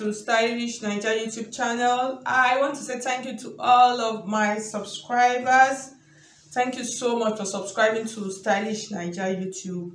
to Stylish Naija YouTube channel. I want to say thank you to all of my subscribers. Thank you so much for subscribing to Stylish Naija YouTube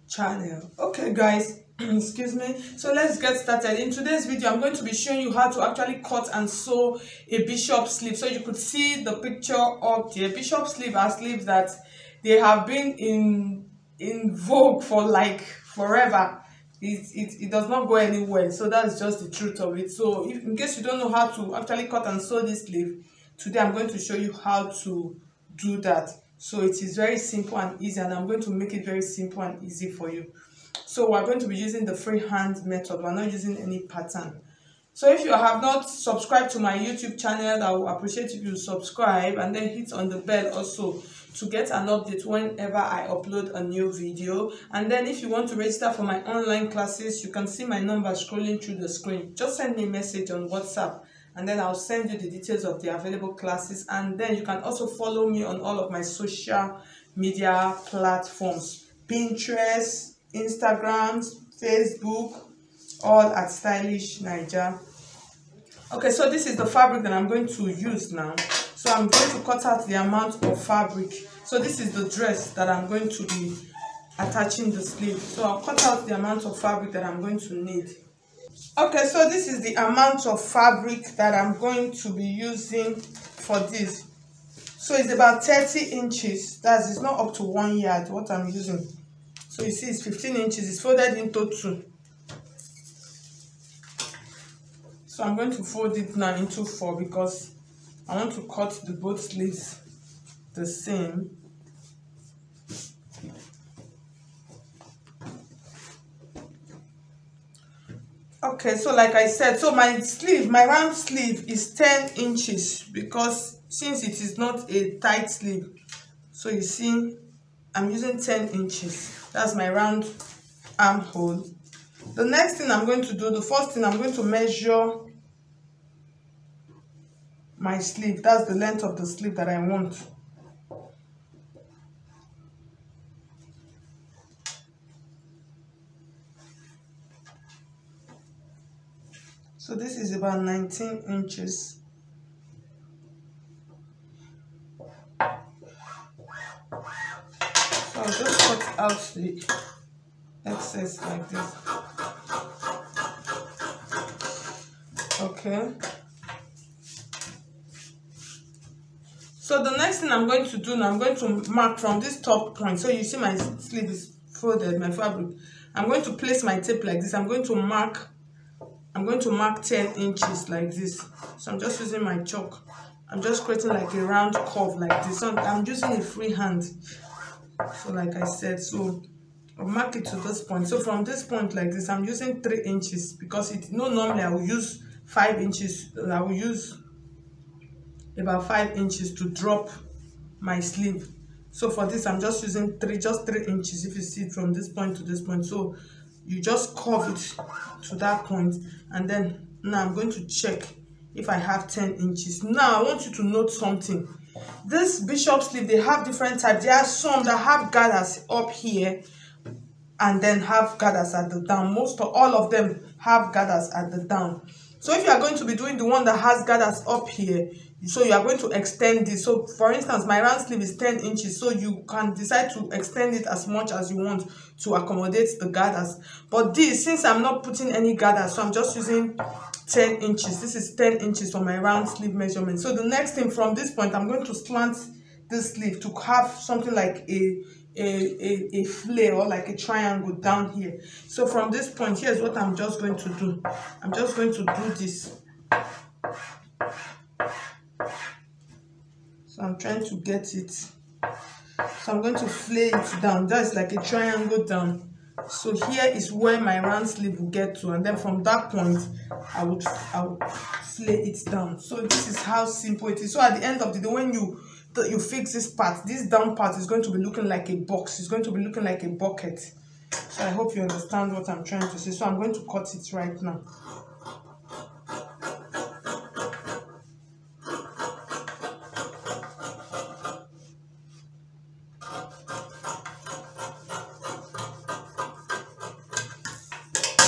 channel. Okay guys, excuse me. So let's get started. In today's video, I'm going to be showing you how to actually cut and sew a bishop sleeve. So you could see the picture up there. Bishop sleeve are sleeves that they have been in vogue for like forever. It does not go anywhere, so that's just the truth of it. So if, in case you don't know how to actually cut and sew this sleeve, today I'm going to show you how to do that. So it is very simple and easy, and I'm going to make it very simple and easy for you. So we're going to be using the freehand method. We're not using any pattern. So if you have not subscribed to my YouTube channel, I will appreciate if you subscribe and then hit on the bell also to get an update whenever I upload a new video. And then if you want to register for my online classes, you can see my number scrolling through the screen. Just send me a message on WhatsApp and then I'll send you the details of the available classes. And then you can also follow me on all of my social media platforms: Pinterest, Instagram, Facebook, all at Stylish Naija. Okay, so this is the fabric that I'm going to use now. So I'm going to cut out the amount of fabric. So this is the dress that I'm going to be attaching the sleeve. So I'll cut out the amount of fabric that I'm going to need. Okay, so this is the amount of fabric that I'm going to be using for this. So it's about 30 inches. It's not up to 1 yard what I'm using. So you see it's 15 inches. It's folded into 2. So I'm going to fold it now into 4 because I want to cut the both sleeves the same. Okay, so like I said, so my round sleeve is 10 inches because since it is not a tight sleeve, so you see I'm using 10 inches. That's my round armhole. The next thing I'm going to do, the first thing, I'm going to measure my sleeve. That's the length of the sleeve that I want. So this is about 19 inches. So I'll just cut out the excess like this. Okay. So the next thing I'm going to do now, I'm going to mark from this top point. So you see my sleeve is folded, my fabric. I'm going to place my tape like this. I'm going to mark 10 inches like this. So I'm just using my chalk. I'm just creating like a round curve like this. So I'm using a free hand. So like I said, so I'll mark it to this point. So from this point like this, I'm using 3 inches because normally I will use 5 inches. I will use about 5 inches to drop my sleeve. So for this, I'm just using 3 inches. If you see it from this point to this point, so you just curve it to that point, and then now I'm going to check if I have 10 inches. Now I want you to note something. This bishop sleeve, they have different types. There are some that have gathers up here and then have gathers at the down. All of them have gathers at the down. So if you are going to be doing the one that has gathers up here, so you are going to extend this. So for instance, my round sleeve is 10 inches, so you can decide to extend it as much as you want to accommodate the gathers. But this, since I'm not putting any gathers, so I'm just using 10 inches. This is 10 inches for my round sleeve measurement. So the next thing, from this point, I'm going to slant this sleeve to have something like a flare or like a triangle down here. So from this point, here's what I'm just going to do. I'm just going to do this. So I'm trying to get it. So I'm going to flare it down. That's like a triangle down. So here is where my round sleeve will get to, and then from that point I would flare it down. So this is how simple it is. So at the end of the day, when you fix this part, this down part is going to be looking like a box. It's going to be looking like a bucket. So I hope you understand what I'm trying to say. So I'm going to cut it right now.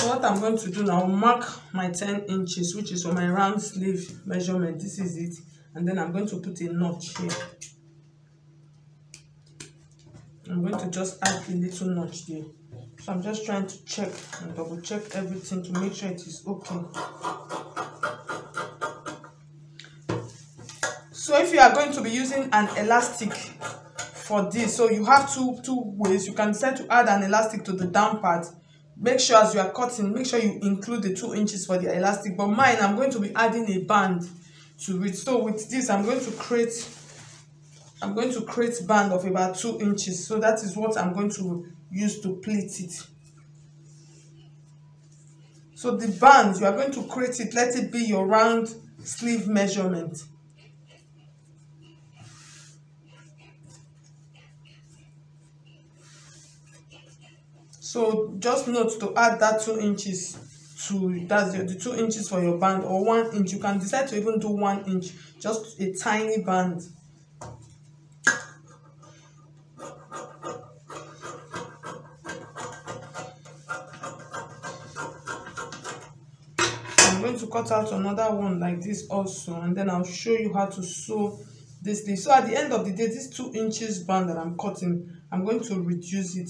So what what I'm going to do now, mark my 10 inches, which is for my round sleeve measurement. This is it. And then I'm going to put a notch here. I'm going to just add a little notch there. So I'm just trying to check and double check everything to make sure it is okay. So if you are going to be using an elastic for this, so you have two ways. You can decide to add an elastic to the down part. Make sure as you are cutting, make sure you include the 2 inches for the elastic. But mine, I'm going to be adding a band to it. So with this, I'm going to create band of about 2 inches. So that is what I'm going to use to pleat it. So the band, you are going to create it, let it be your round sleeve measurement. So just note to add that 2 inches to, that's the 2 inches for your band, or 1 inch. You can decide to even do 1 inch, just a tiny band. I'm going to cut out another one like this also, and then I'll show you how to sew this sleeve. So at the end of the day, this 2 inches band that I'm cutting, I'm going to reduce it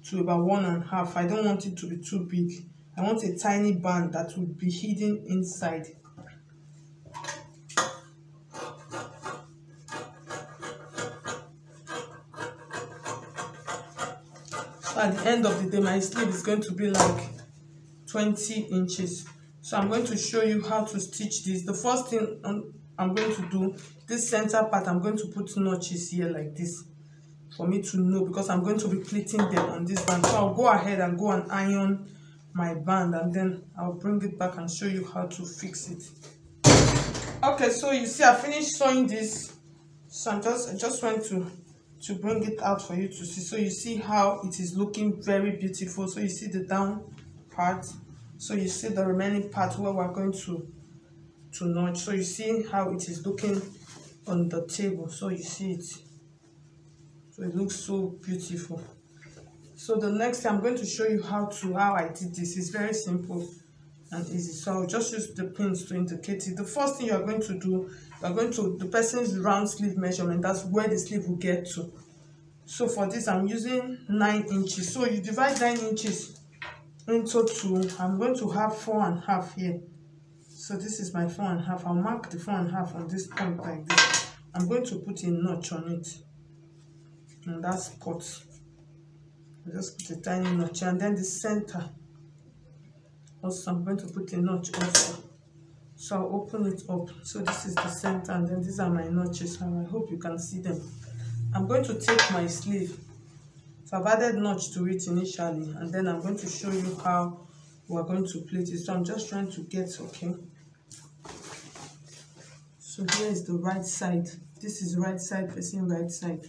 to about 1.5. I don't want it to be too big. I want a tiny band that will be hidden inside. So at the end of the day, my sleeve is going to be like 20 inches. So I'm going to show you how to stitch this. The first thing I'm going to do, this center part, I'm going to put notches here like this for me to know, because I'm going to be pleating them on this band. So I'll go ahead and go and iron my band, and then I'll bring it back and show you how to fix it. Okay, so you see I finished sewing this. So I just went to bring it out for you to see. So you see how it is looking very beautiful. So you see the down part. So you see the remaining part where we're going to notch. So you see how it is looking on the table. So you see it. So it looks so beautiful. So the next thing I'm going to show you how I did this. Is very simple and easy. So I'll just use the pins to indicate it. The first thing you are going to do, you are going to the person's round sleeve measurement. That's where the sleeve will get to. So for this, I'm using 9 inches. So you divide 9 inches into 2. I'm going to have 4.5 here. So this is my 4.5. I'll mark the 4.5 on this point like this. I'm going to put a notch on it. And that spot. I'll just put a tiny notch, and then the center also I'm going to put a notch also. So I'll open it up. So this is the center, and then these are my notches, and I hope you can see them. I'm going to take my sleeve. So I've added notch to it initially, and then I'm going to show you how we're going to plait it. So I'm just trying to get okay. So here is the right side. This is right side facing right side.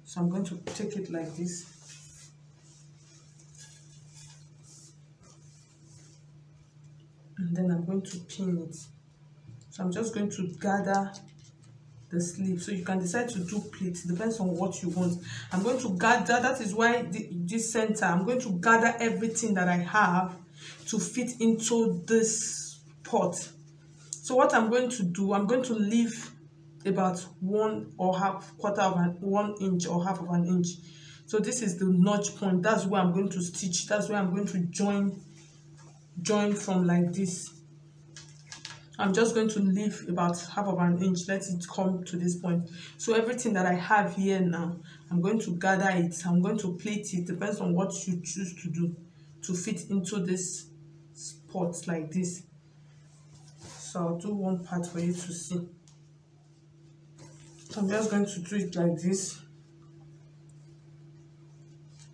So I'm going to take it like this. And then I'm going to pin it. So I'm just going to gather the sleeve. So you can decide to do pleats, depends on what you want. I'm going to gather, that is why this center, I'm going to gather everything that I have to fit into this pot. So what I'm going to do, I'm going to leave about 1 inch or half of an inch. So this is the notch point. That's where I'm going to stitch. That's where I'm going to join from like this. I'm just going to leave about half of an inch, let it come to this point. So everything that I have here now, I'm going to gather it. I'm going to plait it, depends on what you choose to do, to fit into this spot like this. So I'll do one part for you to see. So I'm just going to do it like this.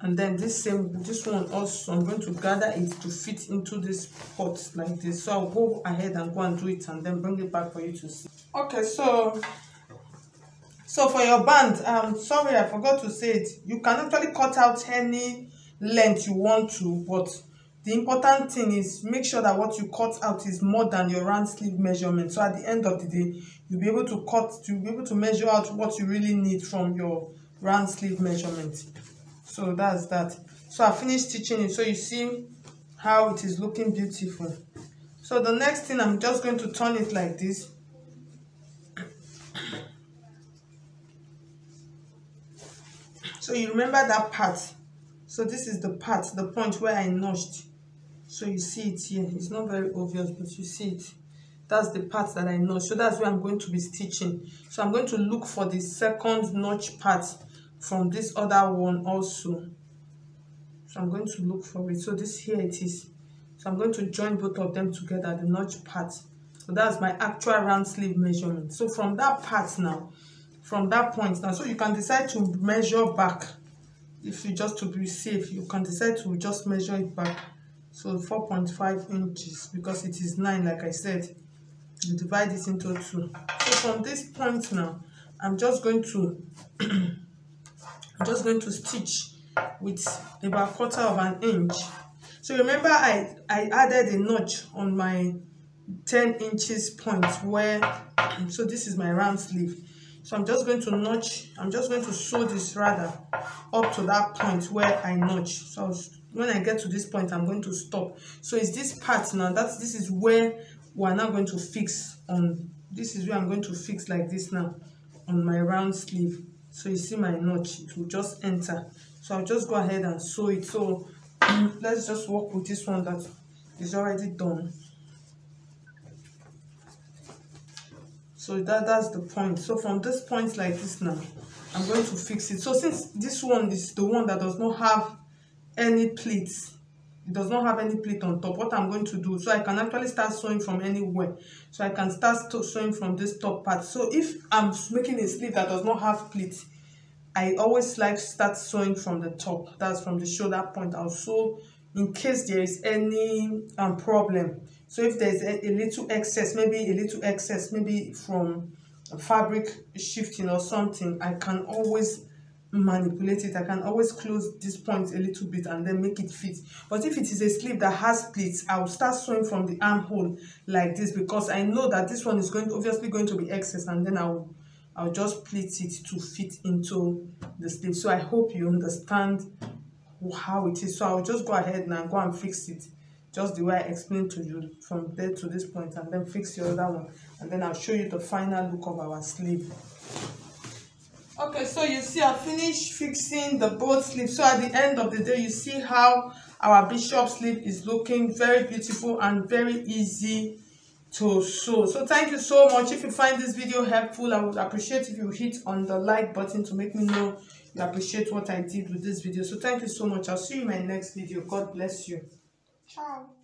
And then this one also, I'm going to gather it to fit into this pot like this. So I'll go ahead and go and do it, and then bring it back for you to see. Okay, so for your band, sorry, I forgot to say it. You can actually cut out any length you want to, but the important thing is make sure that what you cut out is more than your round sleeve measurement. So at the end of the day, you'll be able to measure out what you really need from your round sleeve measurement. So that's that. So I finished stitching it. So you see how it is looking beautiful. So the next thing, I'm just going to turn it like this. So you remember that part. So this is the part, the point where I notched. So you see it here. It's not very obvious, but you see it. That's the part that I notched. So that's where I'm going to be stitching. So I'm going to look for the second notch part from this other one also. So I'm going to look for it. So this here it is. So I'm going to join both of them together, the notch part. So that's my actual round sleeve measurement. So from that part now, from that point now, so you can decide to measure back. If you just to be safe, you can decide to just measure it back. So 4.5 inches, because it is 9, like I said. You divide this into 2. So from this point now, I'm just going to stitch with about 1/4 of an inch. So remember I added a notch on my 10 inches point where, so this is my round sleeve. So I'm just going to notch, I'm just going to sew this rather up to that point where I notch. So when I get to this point, I'm going to stop. So it's this part now, this is where we're now going to fix on, this is where I'm going to fix like this now on my round sleeve. So you see my notch, it will just enter. So I'll just go ahead and sew it. So let's just work with this one that is already done. So that's the point. So from this point like this now, I'm going to fix it. So since this one is the one that does not have any pleats, it does not have any pleat on top, what I'm going to do, so I can actually start sewing from anywhere. So I can start sewing from this top part. So if I'm making a sleeve that does not have pleats, I always like to start sewing from the top. That's from the shoulder point. I'll sew in case there is any problem. So if there's a little excess, maybe from fabric shifting or something, I can always manipulate it. I can always close this point a little bit and then make it fit. But if it is a sleeve that has pleats, I'll start sewing from the armhole like this, because I know that this one is obviously going to be excess, and then I'll just pleat it to fit into the sleeve. So I hope you understand how it is. So I'll just go ahead now and go and fix it just the way I explained to you from there to this point, and then fix the other one, and then I'll show you the final look of our sleeve. Okay, so you see I finished fixing the both sleeves. So at the end of the day, you see how our bishop sleeve is looking very beautiful and very easy to sew. So thank you so much. If you find this video helpful, I would appreciate if you hit on the like button to make me know you appreciate what I did with this video. So thank you so much. I'll see you in my next video. God bless you. Ciao.